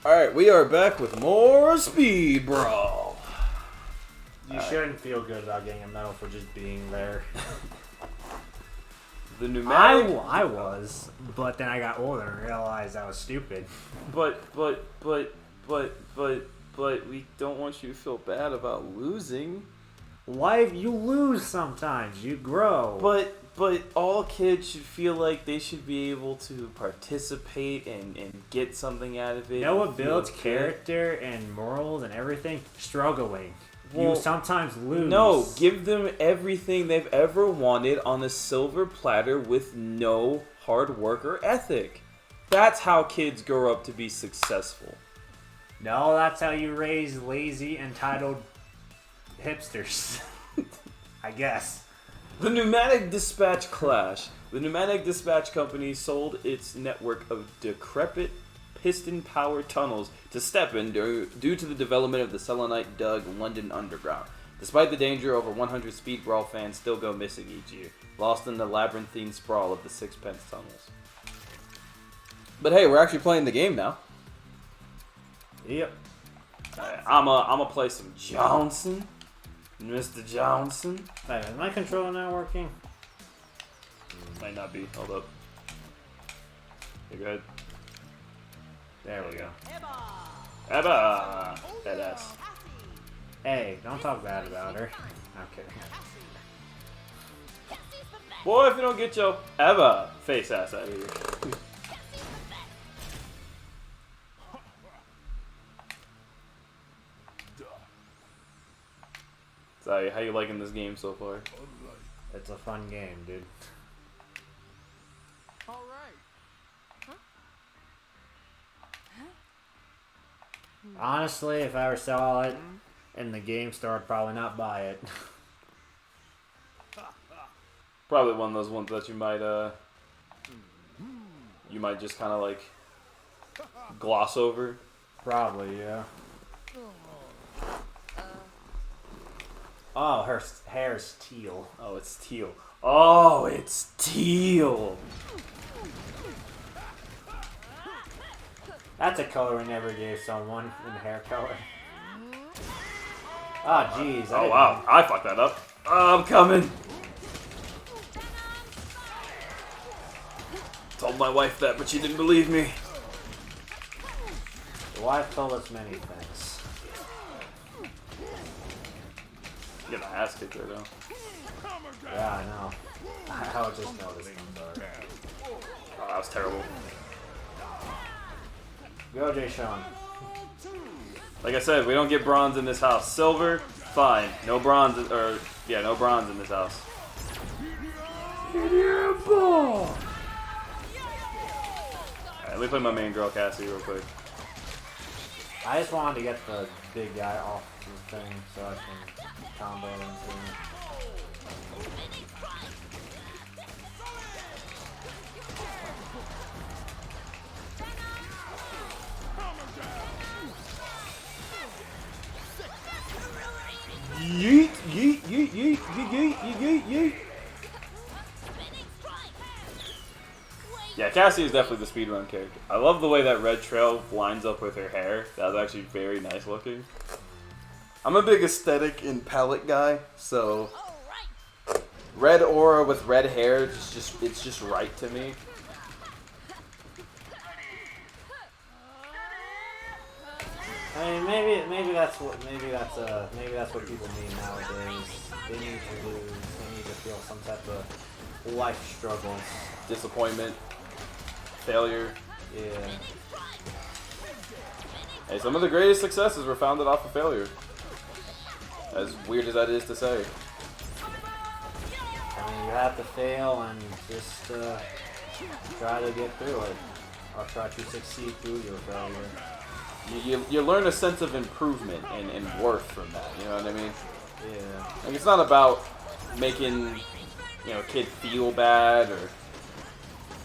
Alright, we are back with more Speed Brawl. You shouldn't feel good about getting a medal for just being there. The pneumatic... I was, but then I got older and realized I was stupid. But we don't want you to feel bad about losing. Life, you lose sometimes. You grow. But all kids should feel like they should be able to participate and get something out of it. You know what builds character and morals and everything? Struggling. Well, you sometimes lose. No, give them everything they've ever wanted on a silver platter with no hard work or ethic. That's how kids grow up to be successful. No, that's how you raise lazy, entitled hipsters. I guess. The Pneumatic Dispatch Clash. The Pneumatic Dispatch Company sold its network of decrepit piston-powered tunnels to Steppen due to the development of the Selenite-dug London Underground. Despite the danger, over 100 Speed Brawl fans still go missing each year, lost in the labyrinthine sprawl of the Sixpence tunnels. But hey, we're actually playing the game now. Yep. I'm gonna play some Johnson. Mr. Johnson. Hey, is my controller not working? Might not be. Hold up. You good? There we go. Ebba! Badass. Hey, don't talk bad about her. Okay. Boy, if you don't get your Ebba face ass out of here. So, how you liking this game so far? It's a fun game, dude. All right. Honestly, if I ever saw it in the game store, I'd probably not buy it. Probably one of those ones that you might just kind of like gloss over. Probably, yeah. Oh, her hair's teal. Oh, it's teal. Oh, it's teal. That's a color we never gave someone in hair color. Ah, oh, jeez. Oh, wow. I fucked that up. Oh, I'm coming. Told my wife that, but she didn't believe me. The wife told us many things. You're gonna ass kick her, though. Yeah, I know. I was just noticing. I'm sorry. Oh, that was terrible. Go, Jay Sean. Like I said, we don't get bronze in this house. Silver, fine. No bronze, no bronze in this house. Alright, let me play my main girl, Cassie, real quick. I just wanted to get the big guy off the thing so I can combo into him. Yeet, yeet, yeet, yeet, yeet, yeet, yeet. Yeah, Cassie is definitely the speedrun character. I love the way that red trail lines up with her hair. That was actually very nice looking. I'm a big aesthetic and palette guy, so red aura with red hair, it's just right to me. I mean, maybe that's what people need nowadays. They need to lose. They need to feel some type of life struggles, Disappointment, failure. Yeah. Hey, some of the greatest successes were founded off of failure. As weird as that is to say. I mean, you have to fail and just try to get through it, or try to succeed through your failure. You learn a sense of improvement and worth from that, you know what I mean? Yeah. Like, it's not about making, a kid feel bad, or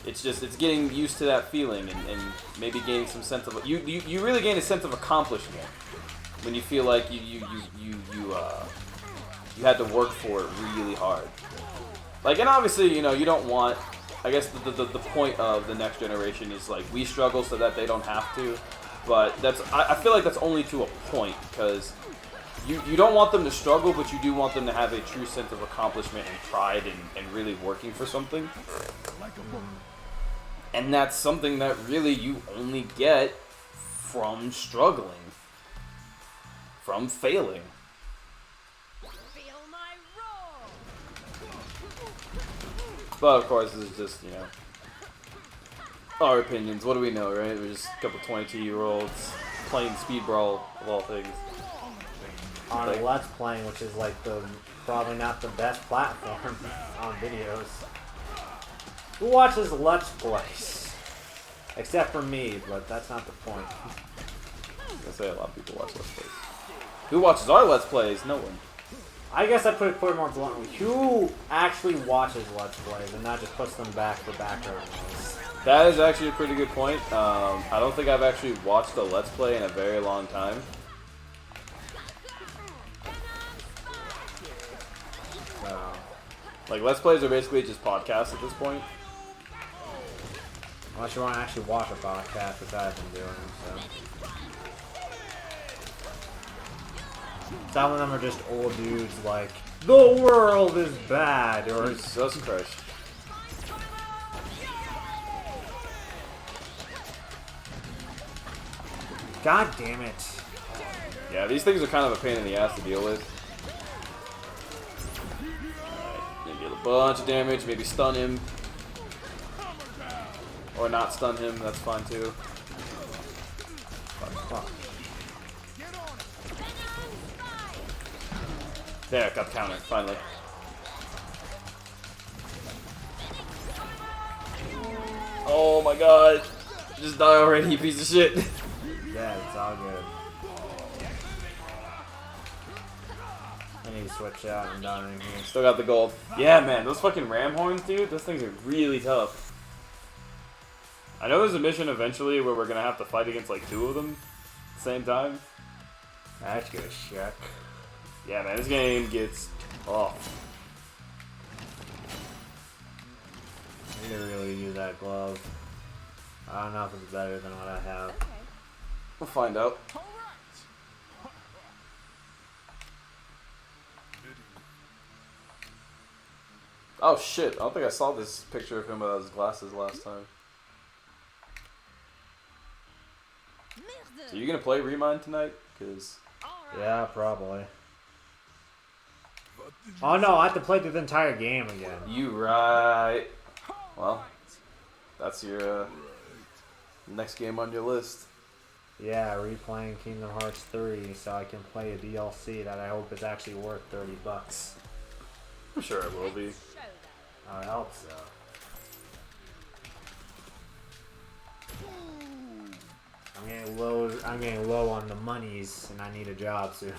it's getting used to that feeling and maybe gaining some sense of, you really gain a sense of accomplishment when you feel like you had to work for it really hard. Like, and obviously, you don't want, I guess the point of the next generation is like, we struggle so that they don't have to. But I feel like that's only to a point, because you don't want them to struggle, but you do want them to have a true sense of accomplishment and pride and really working for something. And that's something that really you only get from struggling, from failing. But of course, this is just, you know, our opinions. What do we know, right? We're just a couple 22-year-olds playing speed brawl of all things. On a Let's Playing, which is like probably not the best platform on videos. Who watches Let's Plays? Except for me, but that's not the point. I say a lot of people watch Let's Plays. Who watches our Let's Plays? No one. I guess I put it more bluntly. Who actually watches Let's Plays and not just puts them back for background noise? That is actually a pretty good point. I don't think I've actually watched a Let's Play in a very long time. Like, Let's Plays are basically just podcasts at this point. Unless you want to actually watch a podcast, which I've been doing, so. Some of them are just old dudes like, the world is bad, or... Jesus Christ. God damn it. Yeah, these things are kind of a pain in the ass to deal with. Alright, maybe a bunch of damage, maybe stun him. Or not stun him, that's fine too. Fuck. There, got the counter, finally. Oh my god. Just die already, you piece of shit. Yeah, it's all good. I need to switch out and down in here. Still got the gold. Yeah, man, those fucking ram horns, dude, those things are really tough. I know there's a mission eventually where we're gonna have to fight against like 2 of them at the same time. That's good shit. Yeah, man, this game gets tough. I need to really use that glove. I don't know if it's better than what I have. We'll find out. Oh shit, I don't think I saw this picture of him without his glasses last time. So you gonna play Remind tonight? Cause Yeah, probably. Oh no, I have to play through the entire game again. you right. Well, that's your next game on your list. Yeah, replaying Kingdom Hearts 3 so I can play a DLC that I hope is actually worth $30. I'm sure it will be. I hope so. I'm getting low on the monies and I need a job soon.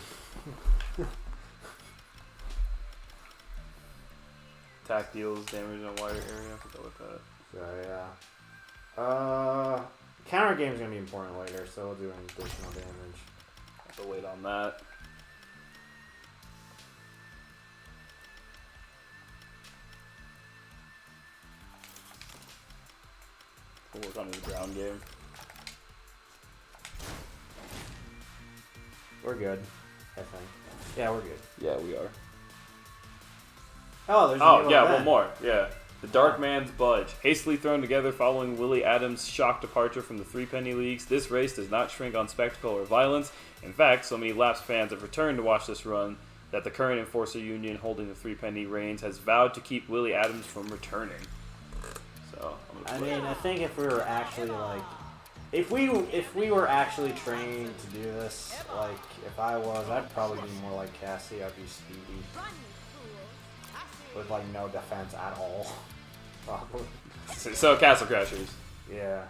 Attack deals damage in a wider area. I forgot what that. So yeah. Counter game's gonna be important later, so we'll do an additional damage. Have to wait on that. We'll work on his ground game. We're good, I think. Yeah, we're good. Yeah, we are. Oh, there's a Oh, new yeah, event. one more. Yeah. The Dark Man's Budge. Hastily thrown together following Willie Adams' shock departure from the Three Penny Leagues, this race does not shrink on spectacle or violence. In fact, so many lapsed fans have returned to watch this run that the current enforcer union holding the Three Penny reins has vowed to keep Willie Adams from returning. So, I mean, I think if we were actually like, if we were actually trained to do this, like if I was, I'd probably be more like Cassie. I'd be speedy with like no defense at all. Probably. so Castle Crashers. Yeah.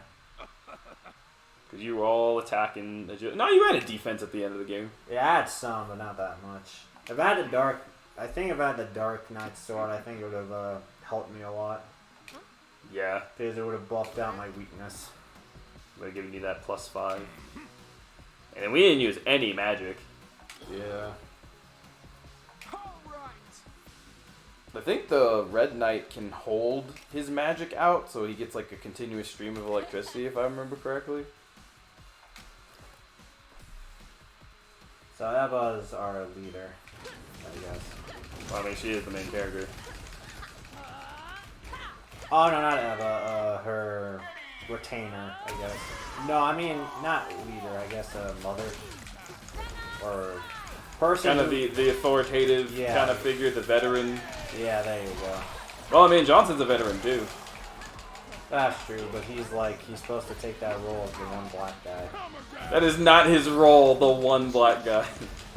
Because you were all attacking. No, you had a defense at the end of the game. Yeah, I had some, but not that much. If I had the dark, I think if I had the Dark Knight sword, I think it would have helped me a lot. Yeah. Because it would have buffed out my weakness. Would have given you that +5. And then we didn't use any magic. Yeah. I think the Red Knight can hold his magic out, so he gets like a continuous stream of electricity, if I remember correctly. So Eva's our leader, I guess. Well, I mean, she is the main character. Oh no, not Eva. Her retainer, I guess. No, I mean not leader. I guess a mother or person. Kind of the authoritative Yeah. kind of figure, the veteran. Yeah, there you go. Well, I mean, Johnson's a veteran too. That's true, but he's supposed to take that role as the one black guy. That is not his role, the one black guy.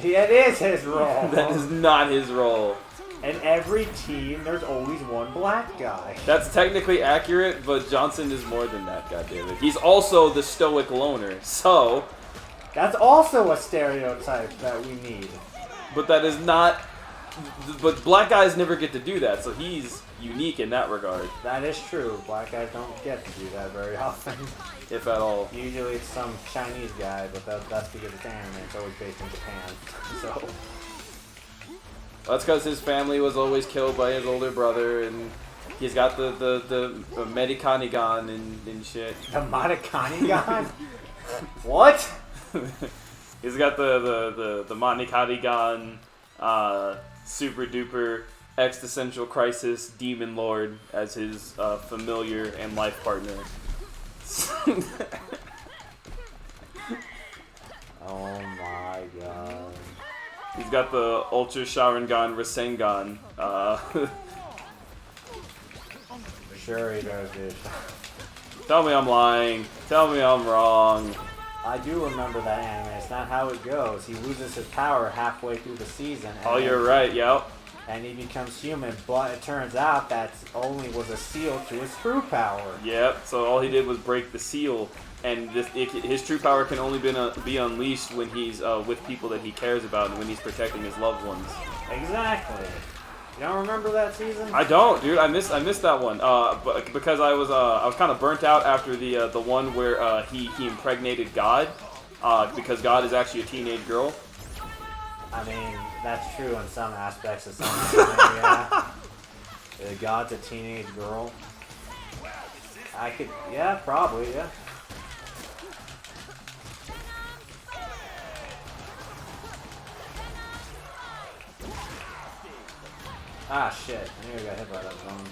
Yeah, it is his role. That is not his role. In every team, there's always one black guy. That's technically accurate, but Johnson is more than that, goddammit. He's also the stoic loner, so... That's also a stereotype that we need. But that is not... But black guys never get to do that, so he's unique in that regard. That is true. Black guys don't get to do that very often. If at all. Usually it's some Chinese guy, but that's because it's anime. It's always based in Japan. So... That's because his family was always killed by his older brother, and he's got the Medikanigan and shit. The Madakanigan? What? He's got the Manikanigan, super duper existential crisis demon lord as his familiar and life partner. Oh my god. He's got the Ultra Sharingan Rasengan. Sure he does, dude. Tell me I'm lying. Tell me I'm wrong. I do remember that anime. It's not how it goes. He loses his power halfway through the season. And Oh, you're right, yep. And he becomes human, but it turns out that only was a seal to his true power. Yep, so all he did was break the seal, and his true power can only be unleashed when he's with people that he cares about and when he's protecting his loved ones. Exactly. You don't remember that season? I don't, dude. I missed that one. Because I was kind of burnt out after the one where he impregnated God, because God is actually a teenage girl. I mean, that's true in some aspects of some anime, yeah. God's a teenage girl. Yeah, probably, yeah. Ah, shit. I knew I got hit by that zone.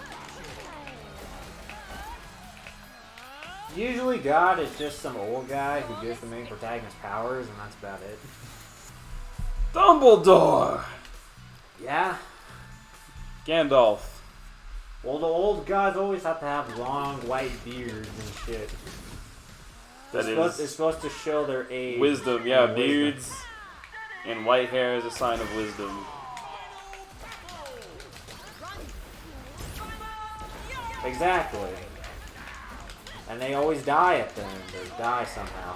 Usually God is just some old guy who gives the main protagonist powers, and that's about it. Dumbledore! Yeah? Gandalf. Well, the old gods always have to have long white beards and shit. It's supposed to show their age. Wisdom, yeah, and beards wisdom. and white hair is a sign of wisdom. Exactly. And they always die at the end. They die somehow.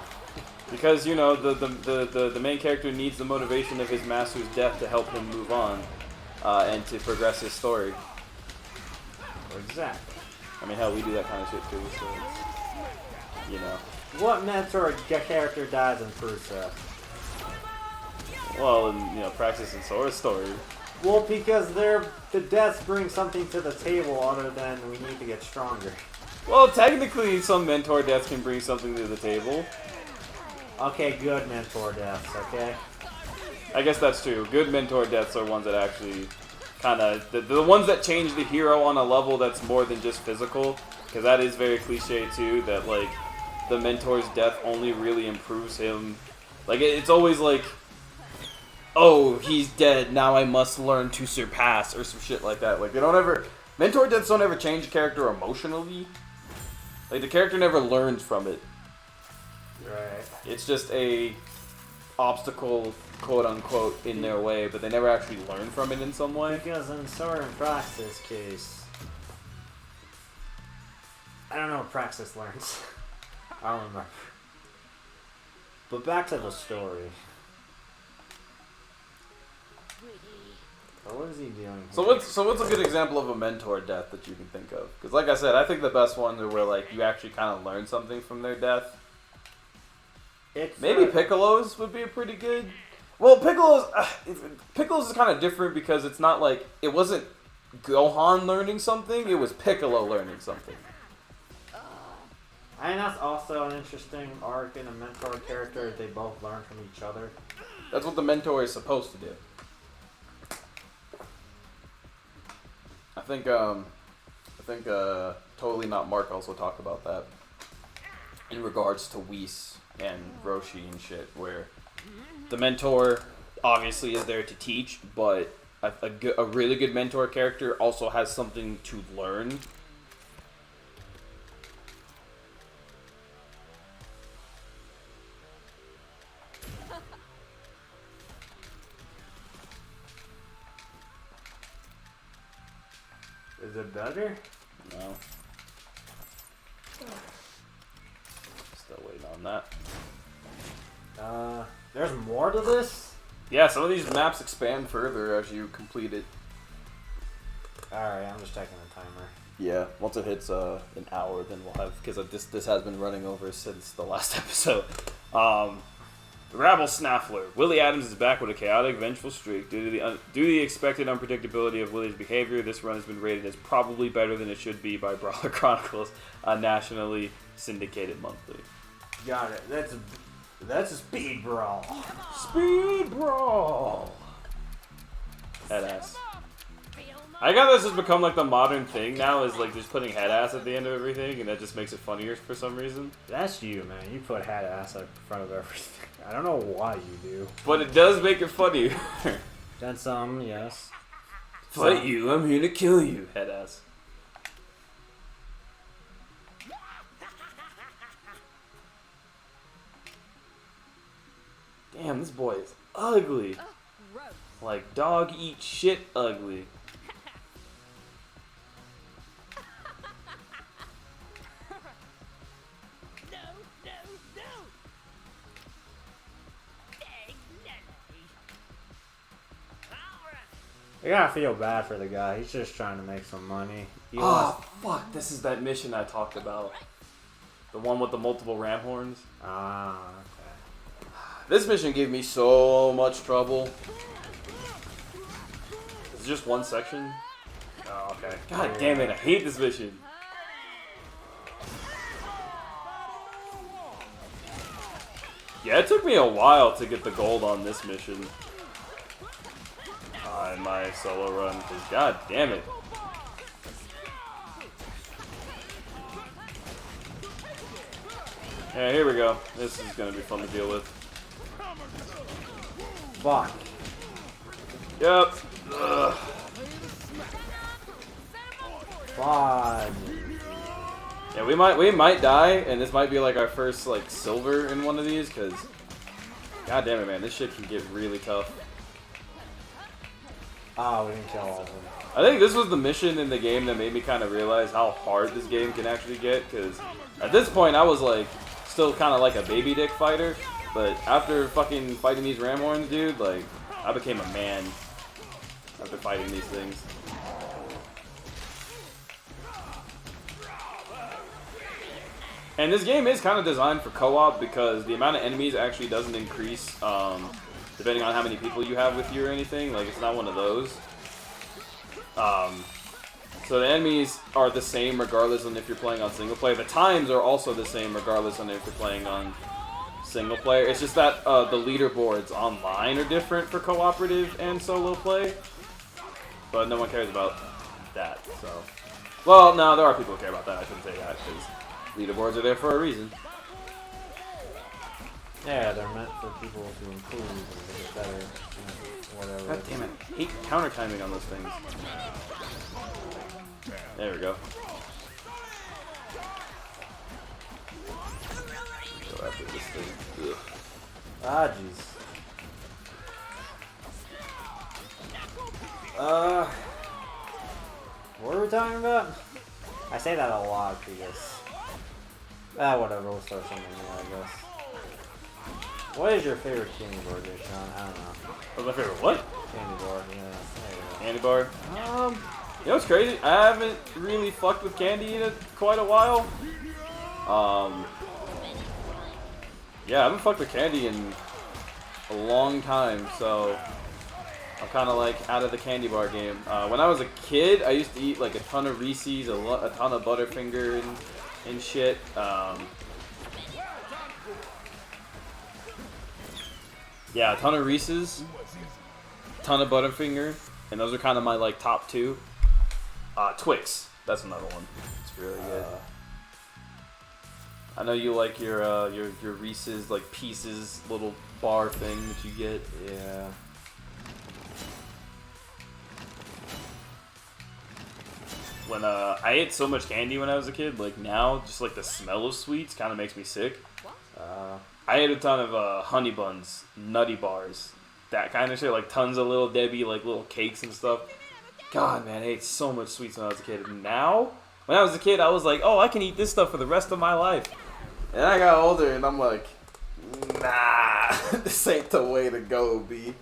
Because, you know, the main character needs the motivation of his master's death to help him move on, and to progress his story. Exactly. I mean, hell, we do that kind of shit too, so it's, you know. What mentor character dies in Prusa? Well, and, you know, Praxis and Sora's story. Well, because the deaths bring something to the table other than we need to get stronger. Well, technically, some mentor deaths can bring something to the table. Okay, good mentor deaths, okay? I guess that's true. Good mentor deaths are ones that actually kind of... The ones that change the hero on a level that's more than just physical. Because that is very cliche, too, that, like, the mentor's death only really improves him. Like, it's always like, oh, he's dead, now I must learn to surpass, or some shit like that. Like, they don't ever... Mentor deaths don't ever change the character emotionally. Like, the character never learns from it. Right. It's just a obstacle, quote-unquote, in their way, but they never actually learn from it in some way. Because in Sora and Praxis' case, I don't know what Praxis learns. I don't remember. But back to the story. So what is he doing here? So what's a good example of a mentor death that you can think of? Because like I said, I think the best ones are where like you actually kind of learn something from their death. Maybe Piccolo's would be a pretty good. Well, Piccolo's is kind of different because it's not like it wasn't Gohan learning something; it was Piccolo learning something. And that's also an interesting arc in a mentor character. They both learn from each other. That's what the mentor is supposed to do. I think Totally Not Mark also talked about that in regards to Whis and Roshi and shit, where the mentor obviously is there to teach, but a really good mentor character also has something to learn. Is it better? No. Still waiting on that. There's more to this? Yeah, some of these maps expand further as you complete it. Alright, I'm just checking the timer. Yeah, once it hits an hour, then we'll have, because this has been running over since the last episode. Rabble Snaffler. Willie Adams is back with a chaotic, vengeful streak. Due to the expected unpredictability of Willie's behavior, this run has been rated as probably better than it should be by Brawler Chronicles, a nationally syndicated monthly. Got it. That's a speed brawl. Speed Brawl! Head ass. I got this has become like the modern thing now, is like just putting head ass at the end of everything, and that just makes it funnier for some reason. That's you, man. You put head ass in front of everything. I don't know why you do. But it does make it funnier. Done some, yes. Fight you, I'm here to kill you. Head ass. Damn, this boy is ugly. Oh, gross. Like dog eat shit ugly. No, no, no. Big Nelly. All right. I gotta feel bad for the guy. He's just trying to make some money. He Oh, wants... fuck. This is that mission I talked about. The one with the multiple ram horns. Ah, okay. This mission gave me so much trouble. It's just one section. Oh, okay. God damn it, I hate this mission. Yeah, it took me a while to get the gold on this mission. In my solo run, because god damn it. Yeah, here we go. This is gonna be fun to deal with. Fuck. Yep. Ugh. Fuck. Yeah, we might die, and this might be like our first like silver in one of these, because god damn it, man, this shit can get really tough. Oh, we didn't kill all of them. I think this was the mission in the game that made me kind of realize how hard this game can actually get, because at this point I was like still kind of like a baby dick fighter, but after fucking fighting these ram horns, dude, like I became a man after fighting these things. And this game is kind of designed for co-op because the amount of enemies actually doesn't increase depending on how many people you have with you or anything. Like, it's not one of those. So the enemies are the same regardless on if you're playing on single player. The times are also the same regardless on if you're playing on single player. It's just that the leaderboards online are different for cooperative and solo play. But no one cares about that, so... Well, no, there are people who care about that. I shouldn't say that, because leaderboards are there for a reason. Yeah, they're meant for people to improve and get better, whatever. God damn it. I hate counter timing on those things. There we go. Go after this thing. Ugh. Ah, jeez. What are we talking about? I say that a lot because... whatever, we'll start something new, I guess. What is your favorite candy bar dish, Sean? I don't know. What's my favorite what? Candy bar, yeah. There you go. Candy bar? You know what's crazy? I haven't really fucked with candy in quite a while. Yeah, I haven't fucked with candy in a long time, so I'm kind of like out of the candy bar game. When I was a kid, I used to eat like a ton of Reese's, a ton of Butterfinger and shit. Yeah, a ton of Reese's, ton of Butterfinger, and those are kind of my like top two. Twix, that's another one. It's really good. I know you like your Reese's like Pieces little bar thing that you get. Yeah. When I ate so much candy when I was a kid, like now, just like the smell of sweets kind of makes me sick. I ate a ton of honey buns, nutty bars, that kind of shit, like tons of Little Debbie, like little cakes and stuff. God, man, I ate so much sweets when I was a kid. And now, when I was a kid, I was like, oh, I can eat this stuff for the rest of my life. And I got older, and I'm like, nah, this ain't the way to go, B.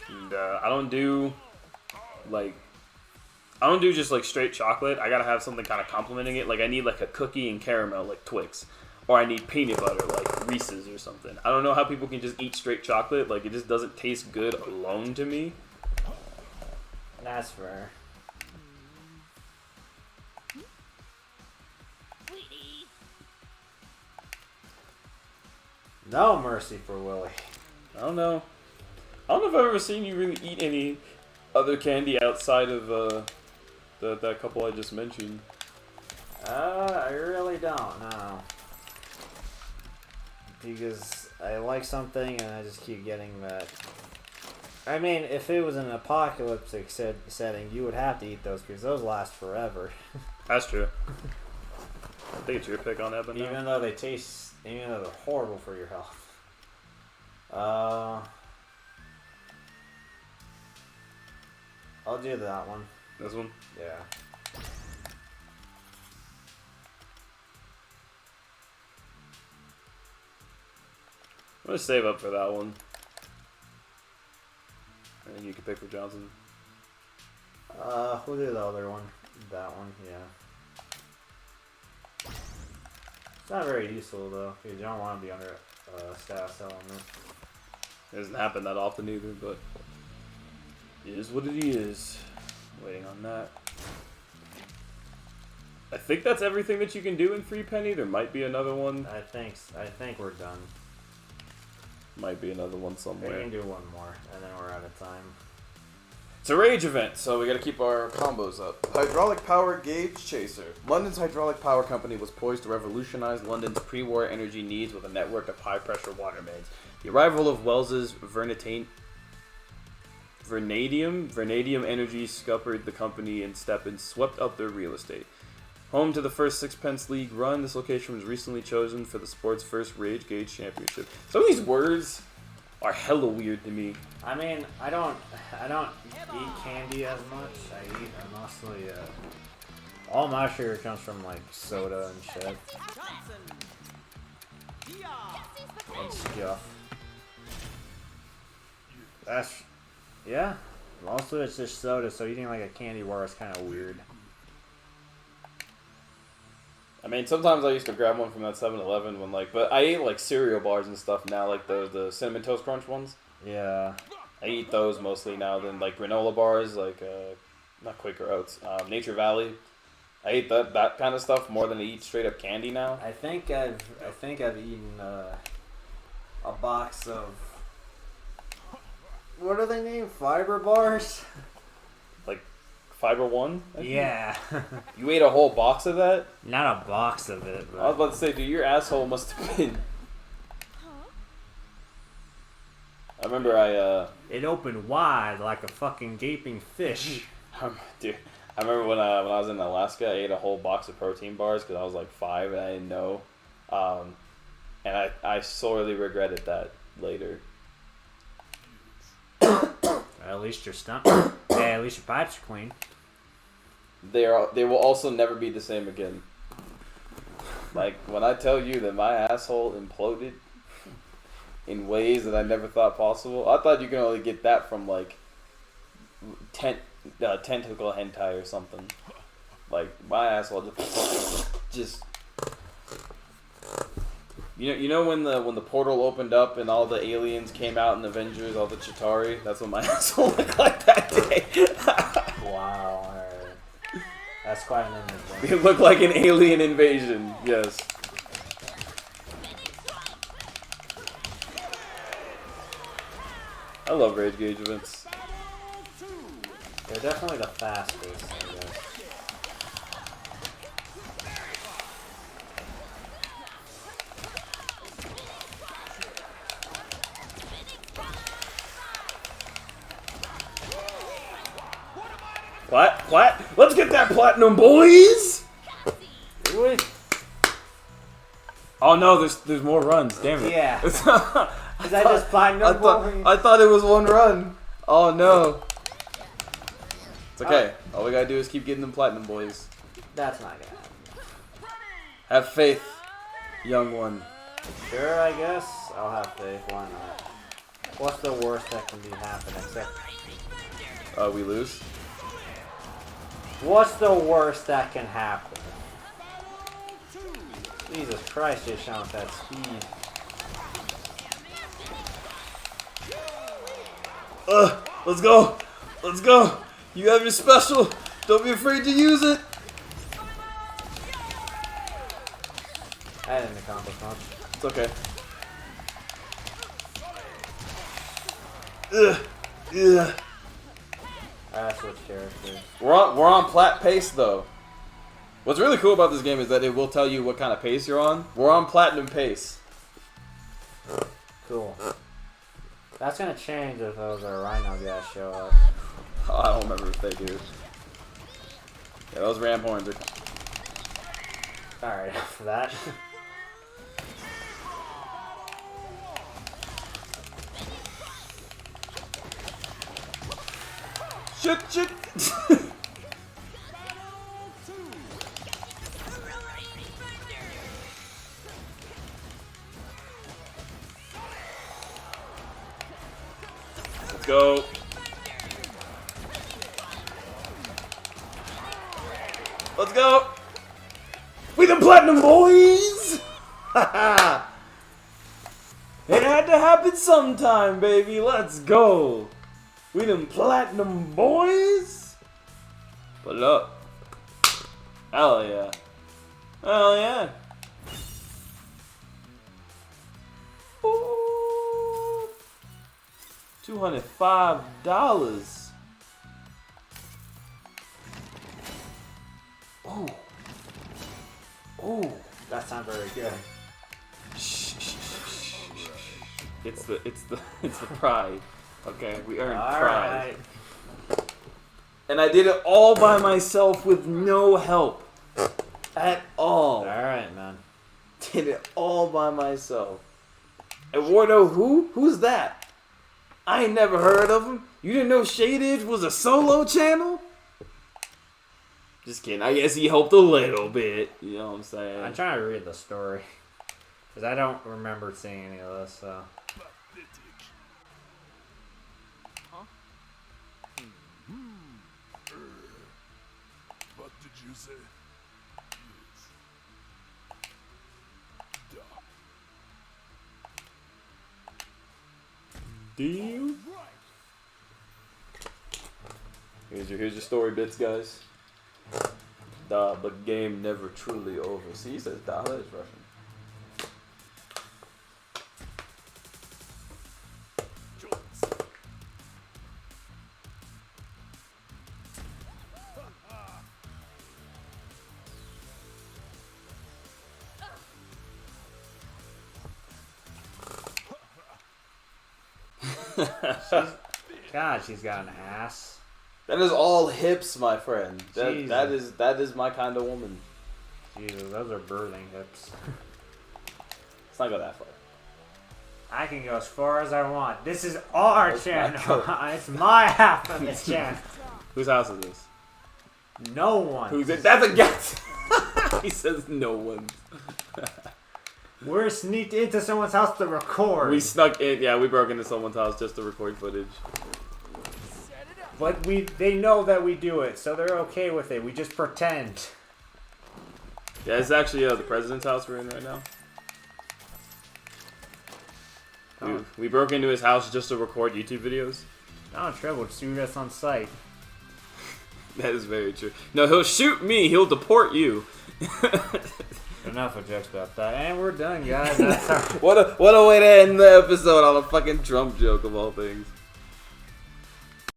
And I don't do just like straight chocolate. I gotta have something kind of complementing it. Like I need like a cookie and caramel, like Twix, or I need peanut butter, like Reese's or something. I don't know how people can just eat straight chocolate. Like it just doesn't taste good alone to me. That's fair. No mercy for Willie. I don't know if I've ever seen you really eat any other candy outside of that couple I just mentioned. I really don't, no. Because I like something and I just keep getting that. I mean, if it was an apocalyptic setting, you would have to eat those because those last forever. That's true. I think it's your pick on that, but even though they're horrible for your health. I'll do that one. This one? Yeah. I'm gonna save up for that one. And then you can pick for Johnson. We'll do the other one. That one, yeah. It's not very useful though, because you don't want to be under status element. It doesn't happen that often either, but it is what it is. Waiting on that. I think that's everything that you can do in Free Penny. There might be another one. I think we're done. Might be another one We somewhere. can do one more, and then we're out of time. It's a rage event, so we gotta keep our combos up. Hydraulic Power Gauge Chaser. London's hydraulic power company was poised to revolutionize London's pre-war energy needs with a network of high-pressure water mains. The arrival of Wells's Vernadium Energy scuppered the company in step and swept up their real estate. Home to the first Sixpence League run, this location was recently chosen for the sport's first Rage Gauge Championship. Some of these words are hella weird to me. I mean, I don't eat candy as much. I eat mostly all my sugar comes from like soda and shit and stuff. Yeah. Most of it's just soda, so eating like a candy bar is kind of weird. I mean, sometimes I used to grab one from that 7-Eleven when but I eat like cereal bars and stuff now, like the Cinnamon Toast Crunch ones. Yeah. I eat those mostly now than like granola bars, like not Quaker Oats, Nature Valley. I eat that kind of stuff more than I eat straight up candy now. I think I've eaten a box of, what are they named? Fiber bars? Like Fiber One? Yeah. You ate a whole box of that? Not a box of it, but I was about to say, dude, your asshole must have been. I remember it opened wide like a fucking gaping fish. Dude, I remember when I was in Alaska, I ate a whole box of protein bars because I was like 5 and I didn't know. And I sorely regretted that later. At least your stomach. Hey, at least your pipes are clean. They will also never be the same again. Like when I tell you that my asshole imploded in ways that I never thought possible. I thought you could only get that from like tentacle hentai or something. Like my asshole just You know when the portal opened up and all the aliens came out in Avengers, all the Chitauri? That's what my asshole looked like that day. Wow. Alright. That's quite an image. It looked like an alien invasion. Yes. I love rage gauge events. They're definitely the fastest, I guess. Plat? Let's get that platinum, boys! Oh no, there's more runs. Damn it. Yeah. Is that just platinum? I thought it was one run. Oh no. It's okay. All we gotta do is keep getting them platinum, boys. That's not gonna happen. Have faith, young one. Sure, I guess. I'll have faith. Why not? What's the worst that can be happening? Except... We lose. What's the worst that can happen? Jesus Christ, you're showing with that speed. Let's go. Let's go. You have your special. Don't be afraid to use it. I didn't accomplish much. It's okay. I switched characters. We're on plat pace though. What's really cool about this game is that it will tell you what kind of pace you're on. We're on platinum pace. Cool. That's gonna change if those are Rhino guys show up. Oh, I don't remember if they do. Yeah, those ram horns are... Alright, after that. Shit! Let's go. Let's go. We the platinum boys. It had to happen sometime, baby. Let's go. We them platinum boys. Put it up. Hell yeah. Hell yeah. Ooh. $205. Oh. Oh. That's not very good. It's the pride. Okay, we earned pride. Alright. And I did it all by myself with no help. At all. Alright, man. Did it all by myself. Eduardo who? Who's that? I ain't never heard of him. You didn't know Shadij was a solo channel? Just kidding. I guess he helped a little bit. You know what I'm saying? I'm trying to read the story. Because I don't remember seeing any of this, so... What did you say? Deal. Here's your story bits, guys. But game never truly over. See, he says da. That is Russian. God, she's got an ass. That is all hips, my friend. Jesus. That is my kind of woman. Jesus, those are birthing hips. Let's not go that far. I can go as far as I want. This is our Let's channel. not go. It's my half of the channel. Whose house is this? No one. Who's it? That's a guess. He says no one. We're sneaked into someone's house to record. We snuck in. Yeah, we broke into someone's house just to record footage. But they know that we do it, so they're okay with it. We just pretend. Yeah, it's actually the president's house we're in right now. We broke into his house just to record YouTube videos. Donald Trump would shoot us on sight. That is very true. No, he'll shoot me. He'll deport you. Enough of jokes about that. And we're done, guys. That's our... What a way to end the episode on a fucking Trump joke of all things.